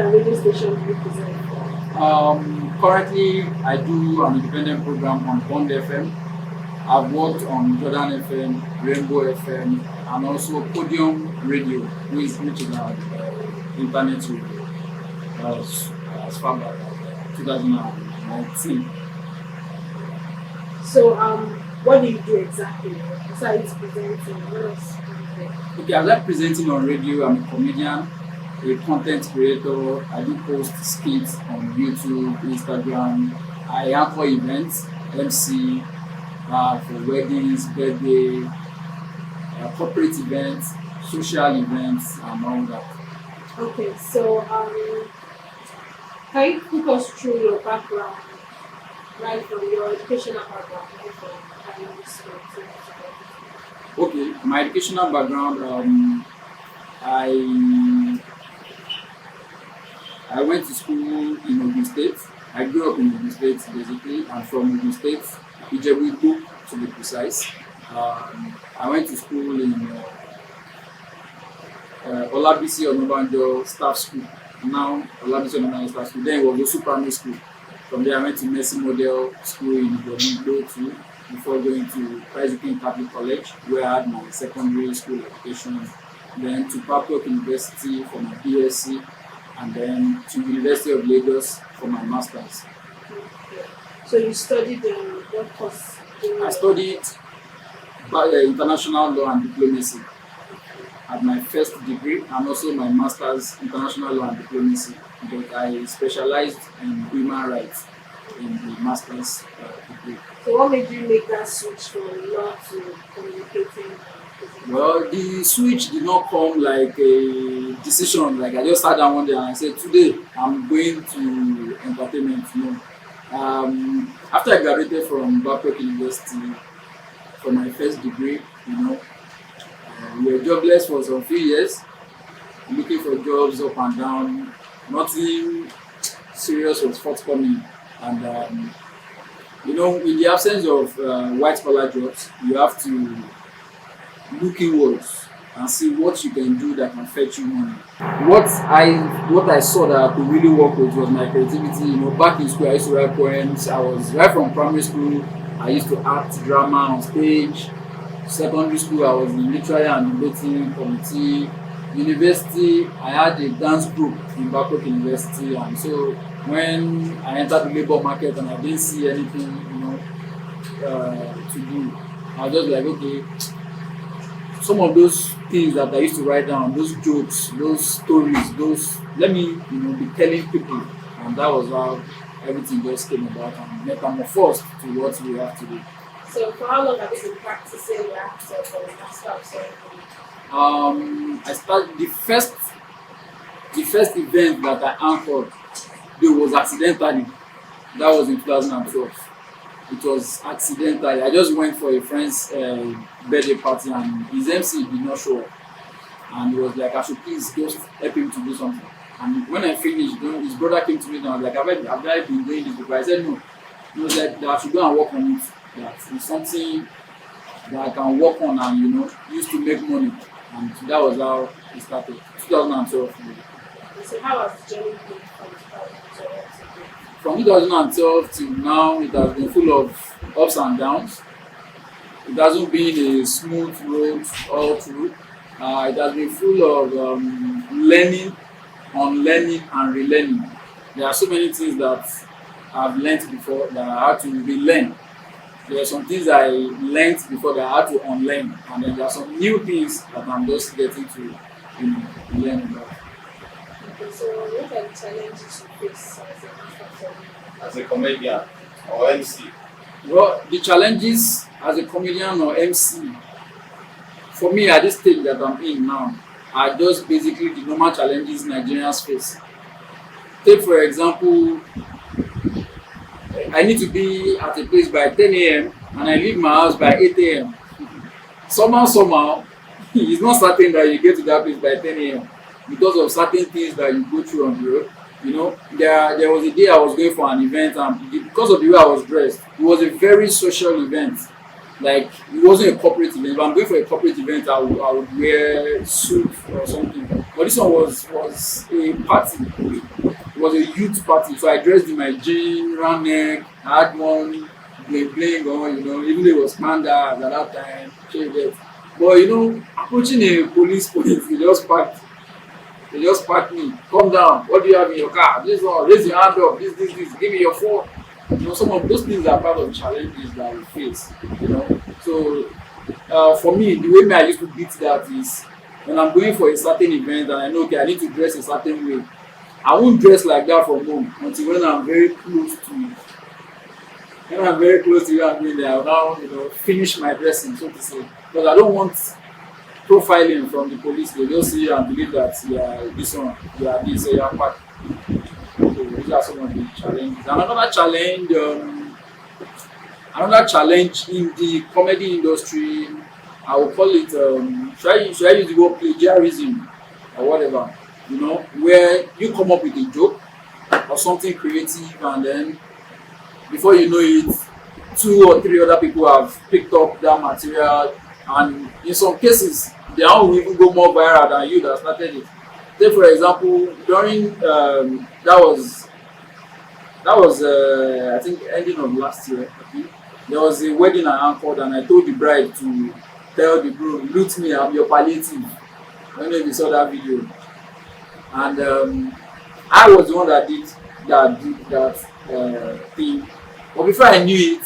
radio station do you present for? Currently, I do an independent program on Bond FM. I've worked on Jordan FM, Rainbow FM, and also Podium Radio, which is our internet radio, as far back as 2019. So, what do you do exactly? Besides presenting, what else do you do? Okay, I like presenting on radio. I'm a comedian, a content creator. I do post skits on YouTube, Instagram. I anchor events, MC for weddings, birthday, corporate events, social events, and all that. Okay, so can you take us through your background, right from your educational background, right from primary school to Okay, my educational background. I went to school in Ogun State. I grew up in Ogun State basically, and from Ogun State, Ijebu to be precise. I went to school in Olabisi Onabanjo Staff School. Now Olabisi Onabanjo Staff School. Then it was also primary school. From there, I went to Mercy Model School in Ijebu too, before going to Christ King Catholic College, where I had my secondary school education. Then to Papok University for my BSc, and then to University of Lagos for my masters. So you studied what course? I studied international law and diplomacy at my first degree, and also my master's international law and diplomacy. But I specialized in human rights in the master's degree. So what made you make that switch from law to communicating? Well, the switch did not come like a decision. Like I just sat down one day and I said, today I'm going to entertainment. After I graduated from Babcock University for my first degree, we were jobless for some few years, looking for jobs up and down. Nothing serious was forthcoming, and in the absence of white collar jobs, you have to look inwards and see what you can do that can fetch you money. What I saw that I could really work with was my creativity. Back in school I used to write poems. I was right from primary school. I used to act drama on stage. Secondary school I was in literary and debating committee. University I had a dance group in Babcock University, and so when I entered the labor market and I didn't see anything to do, I was just like, okay, some of those things that I used to write down, those jokes, those stories, let me be telling people, and that was how everything just came about and metamorphosed to what we have today. So for how long have you been practicing the actor for the master of ceremony? I started the first event that I anchored, it was accidentally. That was in 2012. It was accidentally. I just went for a friend's birthday party and his MC did not show up. And he was like, I should please just help him to do something. And when I finished, his brother came to me and I was like, have I been doing this before? I said no. He was like, that I should go and work on it. That it's something that I can work on and use to make money. And that was how it started. 2012. So how has the journey been from 2012 till now? It has been full of ups and downs. It hasn't been a smooth road all through. It has been full of learning, unlearning, and relearning. There are so many things that I've learned before that I had to relearn. There are some things I learned before that I had to unlearn, and then there are some new things that I'm just getting to learn about. Okay, so what are the challenges you face as a comedian or MC? Well, the challenges as a comedian or MC, for me at this stage that I'm in now, are just basically the normal challenges Nigerians face. Take for example, I need to be at a place by 10 a.m. and I leave my house by 8 a.m. Somehow, it's not certain that you get to that place by 10 a.m. because of certain things that you go through on the road. There was a day I was going for an event, and because of the way I was dressed, it was a very social event. Like it wasn't a corporate event. If I'm going for a corporate event, I would wear suit or something. But this one was a party. It was a youth party. So I dressed in my jean, round neck. I had one bling on, even though it was panda at that time. Shaved it. But approaching a police point, they just packed me. Come down. What do you have in your car? This one. Raise your hand up. This. Give me your phone. Some of those things are part of challenges that we face. So for me, the way I used to beat that is when I'm going for a certain event and I know okay, I need to dress a certain way. I won't dress like that from home until when I'm very close to it. When I'm very close to where I'm going there, I'll now finish my dressing, so to say, because I don't want profiling from the police. They just see you and believe that you are this one, you are this, so you are part. So these are some of the challenges. And another challenge in the comedy industry, I will call it, should I use the word plagiarism or whatever, where you come up with a joke or something creative and then before you know it, 2 or 3 other people have picked up that material and in some cases, they will even go more viral than you that started it. Say for example, during that was I think ending of last year. Okay? There was a wedding I anchored and I told the bride to tell the groom, loot me, I'm your palliative. I don't know if you saw that video. And I was the one that did that thing. But before I knew it,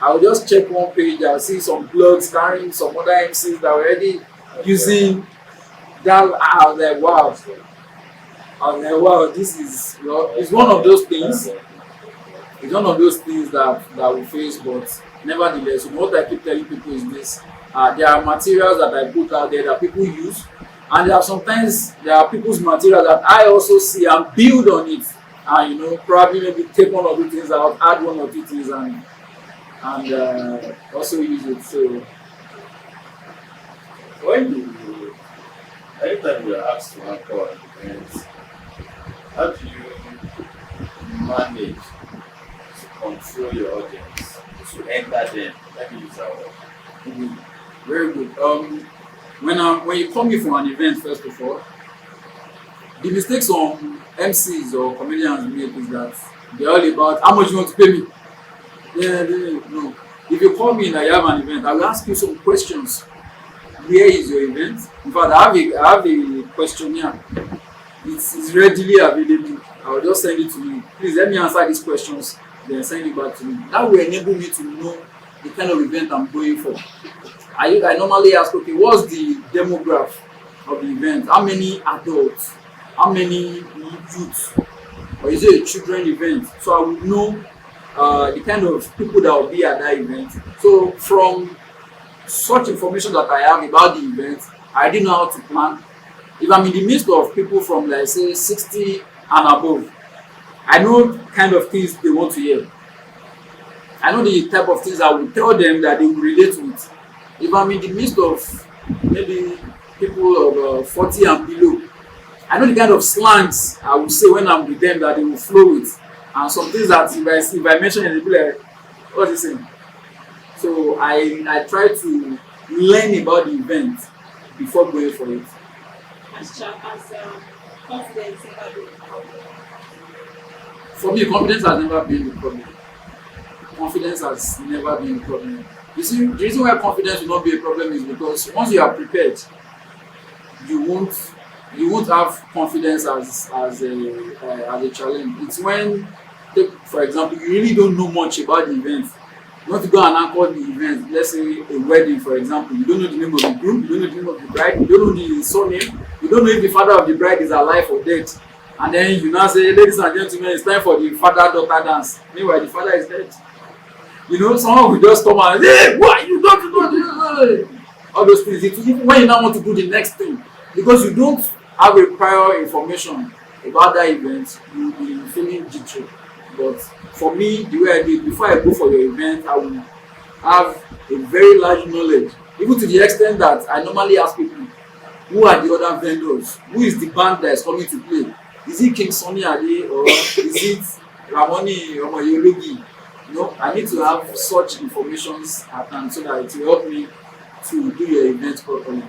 I would just check one page, I would see some blogs carrying some other MCs that were already using that. I was like, wow, this is, it's one of those things. It's one of those things that we face, but nevertheless, what I keep telling people is this. There are materials that I put out there that people use, and there are people's materials that I also see and build on it, and probably maybe take one or two things out, add one or two things, and also use it. So anytime you are asked to anchor an event, how do you manage to control your audience, to enter them? Let me use that word. Very good. When you come here for an event, first of all, the mistakes some MCs or comedians make is that they're all about how much you want to pay me. No. If you call me and I have an event, I will ask you some questions. Where is your event? In fact, I have a questionnaire. It's readily available. I will just send it to you. Please let me answer these questions, then send it back to me. That will enable me to know the kind of event I'm going for. I normally ask, okay, what's the demographic of the event? How many adults? How many youths? Or is it a children event? So I would know the kind of people that will be at that event. So from such information that I have about the event, I already know how to plan. If I'm in the midst of people from, like, say, 60 and above, I know kind of things they want to hear. I know the type of things I will tell them that they will relate with. If I'm in the midst of maybe people of 40 and below, I know the kind of slangs I will say when I'm with them that they will flow with. And some things that if I mention it, they'll be like, what's he saying? So I try to learn about the event before going for it. Confidence never been a problem. For me, confidence has never been a problem. Confidence has never been a problem. You see, the reason why confidence will not be a problem is because once you are prepared, you won't have confidence as a challenge. It's when, for example, you really don't know much about the event. You want to go and anchor the event, let's say a wedding, for example. You don't know the name of the groom, you don't know the name of the bride, you don't know the surname, you don't know if the father of the bride is alive or dead. And then you now say, ladies and gentlemen, it's time for the father-daughter dance. Meanwhile, the father is dead. Someone will just come and say, hey, what? You don't know. All those things. Even when you now want to do the next thing, because you don't have a prior information about that event, you'll be feeling jittery. But for me, the way I do it, before I go for your event, I will have a very large knowledge, even to the extent that I normally ask people, who are the other vendors? Who is the band that is coming to play? Is it King Sunny Ade or is it Ramoni Omoyologi? No, I need to have such informations at hand so that it will help me to do your event properly.